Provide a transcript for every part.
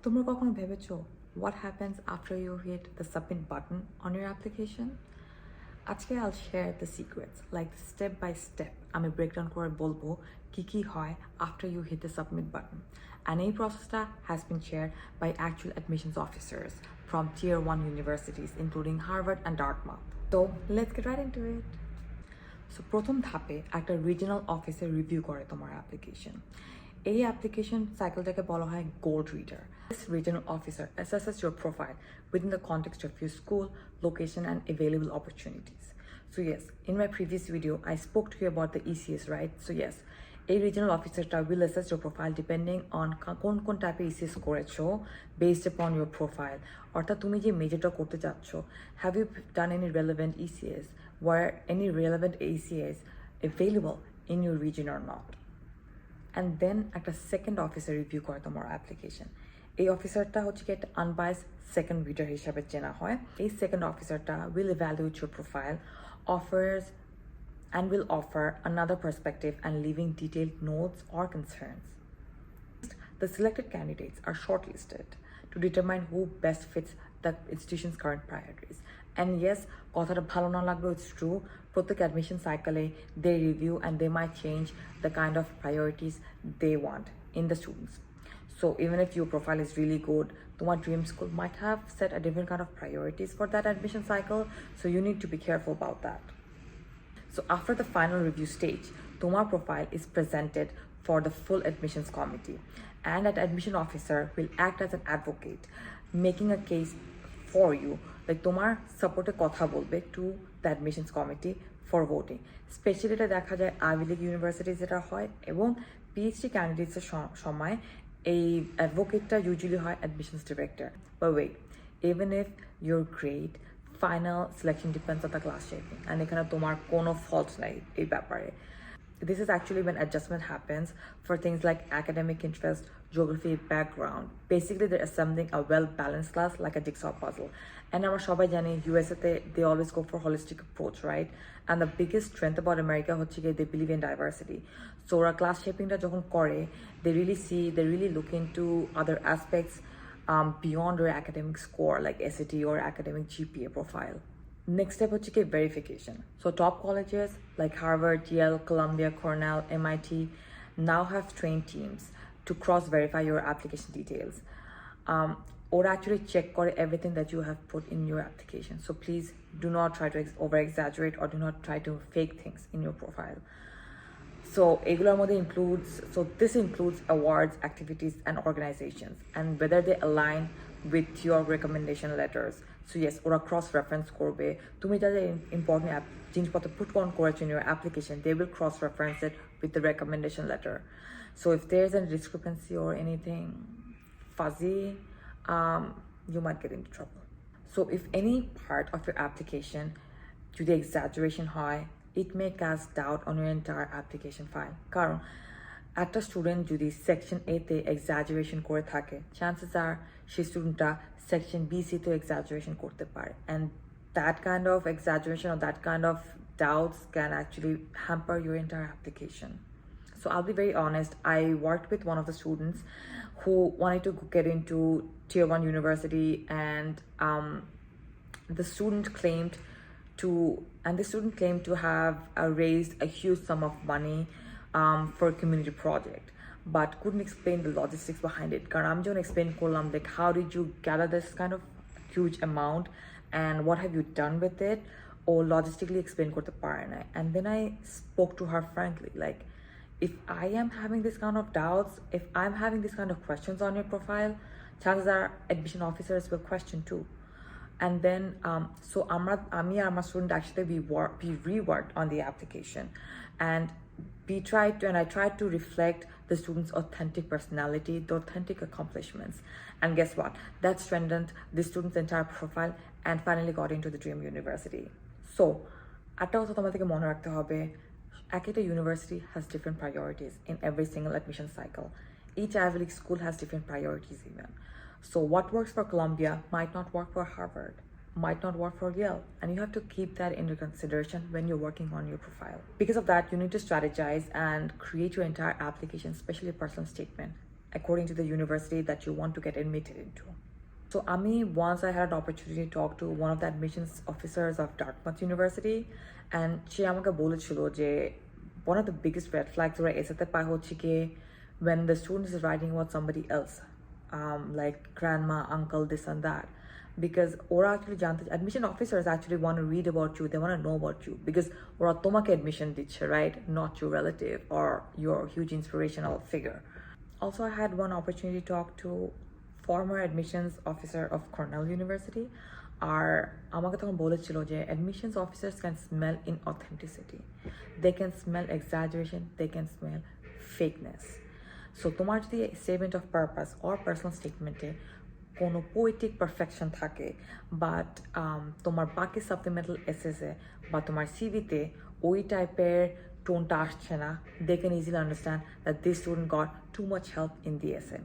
তোমরা কখনো ভেবেছো what happens after you hit the submit button on your application? আজকে I'll share the secrets, like step by step. আমি breakdown করে বলবো কি হয় after you hit the submit button. And এই processটা has been shared by actual admissions officers from tier 1 universities including Harvard and Dartmouth. So let's get right into it. So প্রথম ধাপে একটা regional অফিসে রিভিউ করে তোমার অ্যাপ্লিকেশন। এই application সাইকেলটাকে বলা হয় gold reader. This regional officer assesses your profile within the context of your school, location, and available opportunities. So yes, in my previous video, I spoke to you about the ECS, right? So yes, a regional officer will assess your profile depending on কোন টাইপের ECS করেছো based upon your profile. অর্থাৎ তুমি যে মেজরটা করতে যাচ্ছ, have you done any relevant ECS? Were any relevant ECS available in your region or not? And then একটা second officer review করে তোমার অ্যাপ্লিকেশন। এই অফিসারটা হচ্ছে কি একটা আনবায়াসড সেকেন্ড রিডার হিসাবে চেনা হয়। এই second অফিসারটা will evaluate your profile, offers and will offer another perspective and leaving detailed notes or concerns. The selected candidates are shortlisted to determine who best fits the institution's current priorities. And yes, কথাটা ভালো না লাগলেও it's true. প্রত্যেক admission cycle they review and they might change the kind of priorities they want in the students. So even if your profile is really good, তোমার dream school might have set a different kind of priorities for that admission cycle. So you need to be careful about that. So after the final review stage, তোমার profile is presented for the full admissions committee, and that admission officer will act as an advocate, making a case for you. Like তোমার সাপোর্টে কথা বলবে to the admissions committee for voting. Specially এটা দেখা যায় ivy league universities যেটা হয়, এবং পিএইচডি ক্যান্ডিডেটসের সময় এই অ্যাডভোকেটটা ইউজুয়ালি হয় admissions director. But wait, even if you're great, final selection depends on the class shaping, and এখানে তোমার কোনো ফল্ট নাই এই ব্যাপারে। This is actually when adjustment happens for things like academic interest, geography, background. Basically, they're assembling a well-balanced class like a jigsaw puzzle. And আমরা সবাই জানি USA they always go for holistic approach, right? And the biggest strength about America হচ্ছে গিয়ে they believe in diversity. So ওরা class shapingটা যখন করে, they really look into other aspects beyond your academic score, like SAT or academic GPA profile. Next step হচ্ছে কি verification. So top colleges like Harvard, Yale, Columbia, Cornell, MIT now have trained teams to cross-verify your application details. Or actually check করে everything that you have put in your application. So please do not try to over-exaggerate or do not try to fake things in your profile. So এগুলোর মধ্যে this includes awards, activities, and organizations, and whether they align with your recommendation letters. So yes, ওরা cross-reference করবে। তুমি যা important জিনিসপত্র put on করেছো in your application, they will cross-reference it with the recommendation letter. So if there's a discrepancy or anything fuzzy, you might get into trouble. So if any part of your application to the exaggeration high, it may cast doubt on your entire application file. কারণ একটা student যদি section A তে exaggeration করে থাকে, chances are সেই স্টুডেন্টটা section B C তে exaggeration করতে পারে, and that kind of exaggeration or that kind of doubts can actually hamper your entire application. So I'll be very honest, I worked with one of the students who wanted to get into tier 1 university, and the student claimed to have raised a huge sum of money for a community project, but couldn't explain the logistics behind it. Karan I'm going to explain kolam like how did you gather this kind of huge amount and what have you done with it, or logistically explain korte pare na. And then I spoke to her frankly, like, if I am having this kind of doubts, if I'm having this kind of questions on your profile, chances are admission officers will question too. And then so আমি আর আমার student actually we reworked on the application, and I tried to reflect the student's authentic personality, the authentic accomplishments, and guess what, that strengthened the student's entire profile and finally got into the dream university. So একটা কথা তোমাদেরকে মনে রাখতে হবে, একটা university has different priorities in every single admission cycle. Each Ivy League school has different priorities even. So what works for Columbia might not work for Harvard, might not work for Yale, and you have to keep that into consideration when you're working on your profile. Because of that, you need to strategize and create your entire application, especially a personal statement, according to the university that you want to get admitted into. So once I had an opportunity to talk to one of the admissions officers of Dartmouth University, and she আমাকে বলেছিল যে one of the biggest red flags ওরা এসএতে পায় হচ্ছে কি when the student is writing about somebody else, like grandma, uncle, this and that, because ওরা actually জানতে admission officers actually want to read about you, they want to know about you, because ওরা তোমাকে admission দিচ্ছে, right, not your relative or your huge inspirational figure. Also, I had one opportunity to talk to former admissions officer of Cornell University. আর আমাকে তখন বলেছিল যে admissions officers can smell inauthenticity, they can smell exaggeration, they can smell fakeness. So তোমার যদি statement of purpose or personal statementে কোনো poetic perfection থাকে, but তোমার বাকি সাপ্লিমেন্টাল এসেসে বা তোমার সিভিতে ওই টাইপের টোনটা আসছে না, they can easily understand that this student got too much help in the essay.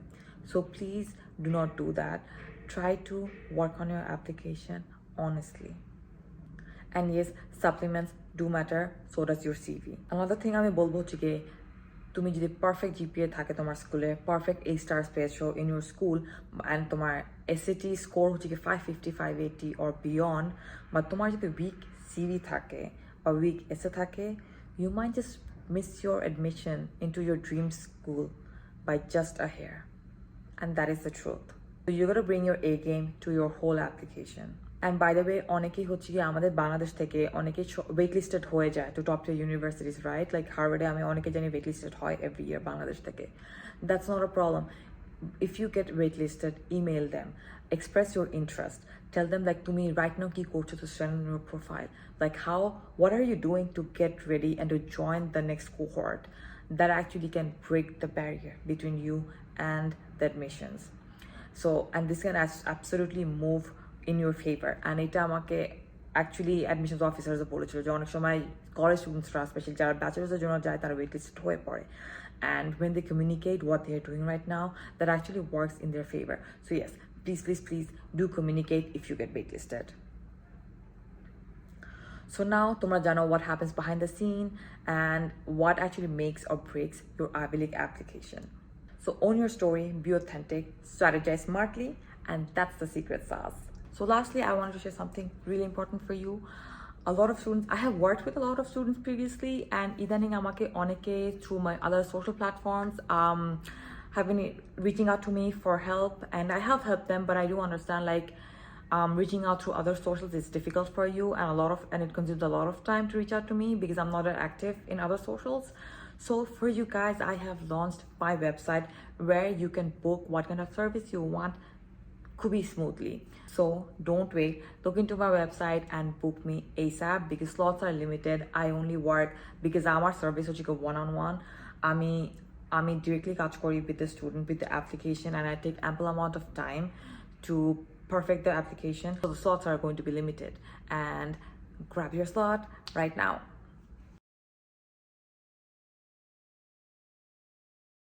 So please do not do that. Try to work on your application honestly. And yes, supplements do matter, so does your CV. Another thing আমি বলবো হচ্ছে কি তুমি যদি perfect GPA থাকে তোমার স্কুলে, perfect A stars পেয়েছো in your school, and তোমার SAT স্কোর হচ্ছে কি 550, 580 or beyond, বা তোমার যদি উইক সিভি থাকে বা উইক এসে থাকে, you might just miss your admission into your dream school by just a hair. And that is the truth. So you gotta bring your A game to your whole application. And by the way, অনেকেই হচ্ছে কি আমাদের বাংলাদেশ থেকে অনেকেই ওয়েটলিস্টেড হয়ে যায় to top tier universities, right? Like Harvard আমি অনেকে জানি ওয়েটলিস্টেড হয় every year বাংলাদেশ থেকে. That's not a problem. If you get waitlisted, email them, express your interest, tell them like তুমি right now কি করছো to strengthen your profile, like what are you doing to get ready and to join the next cohort that actually can break the barrier between you and the admissions. So, and this can absolutely move in your favor. And এটা আমাকে actually admissions officers বলেছিল যে অনেক সময় college স্টুডেন্টসরা specially যারা ব্যাচেলার্সের জন্য যায় তারা ওয়েটলিস্টেড হয়ে পড়ে, and when they communicate what they are doing right now, that actually works in their favor. So yes, please do communicate if you get waitlisted. So now তোমরা জানো what happens behind the scene and what actually makes or breaks your Ivy League application. So own your story, be authentic, strategize smartly, and that's the secret sauce. So lastly, I wanted to share something really important for you. A lot of students, I have worked with a lot of students previously, and idaning amake oneke through my other social platforms have been reaching out to me for help, and I have helped them, but I do understand like reaching out through other socials is difficult for you, and it consumes a lot of time to reach out to me because I'm not that active in other socials. So for you guys, I have launched my website where you can book what kind of service you want খুবই smoothly. So don't wait, look into my website and book me ASAP because slots are limited. I only work because আমার service হচ্ছে one-on-one. আমি directly কাজ করি with the student, with the application, and I take ample amount of time to perfect the application. So the slots are going to be limited, and grab your slot right now.